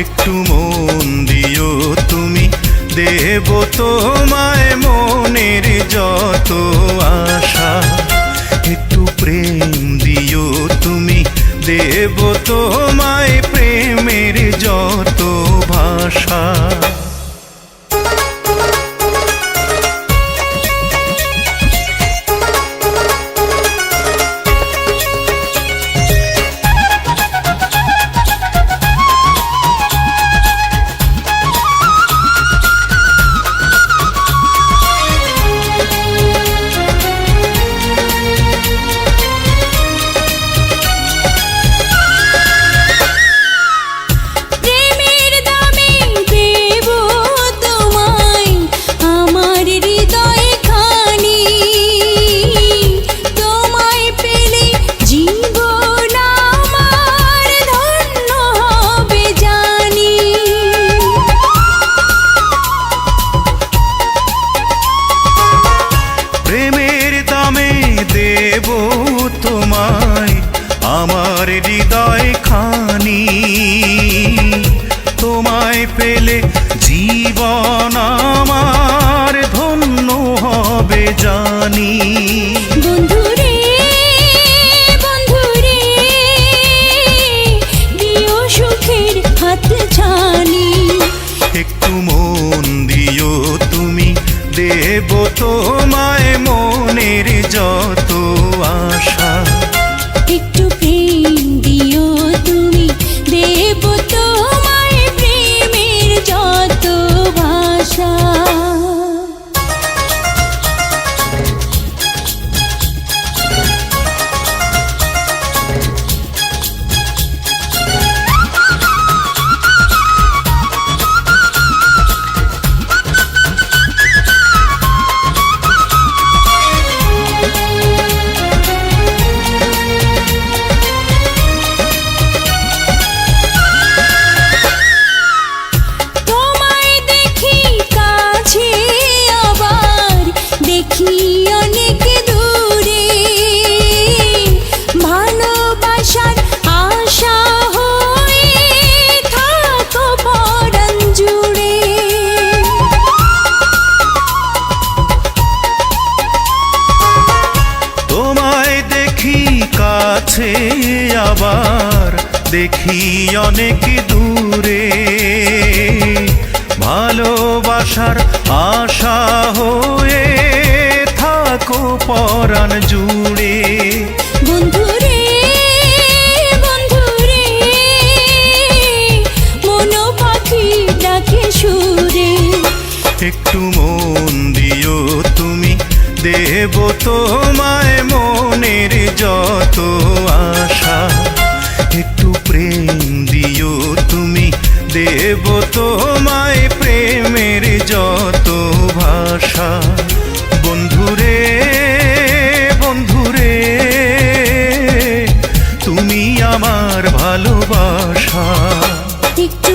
একটু মন দিও তুমি, দেব তোমায় মনের যত আশা। একটু প্রেম দিও তুমি, দেব তোমায় প্রেমের যত ভাষা। দেব তোমায় আমার হৃদয় খানি, তোমায় পেলে জীবন আমার ধন্য হবে জানি। বন্ধুরে বন্ধুরে দিও সুখের হাত ছানি। একটু মন দিও তুমি, দেব তোমায় মনের যত আশা। একটু প্রেম দিও তুমি, দেব তোমায় প্রেমের যত ভাষা। কাছে আবার দেখি অনেক দূরে, ভালোবাসার আশা হয়ে থাকো পরাণ জুড়ে। বন্ধুরে বন্ধুরে মন পাখি ডাকে সুরে। একটু মন দিও তুমি, দেব তোমায় মনের যত আশা। একটু প্রেম দিও তুমি, দেব তোমায় প্রেমের যত ভাষা। বন্ধুরে বন্ধুরে তুমি আমার ভালোবাসা। একটু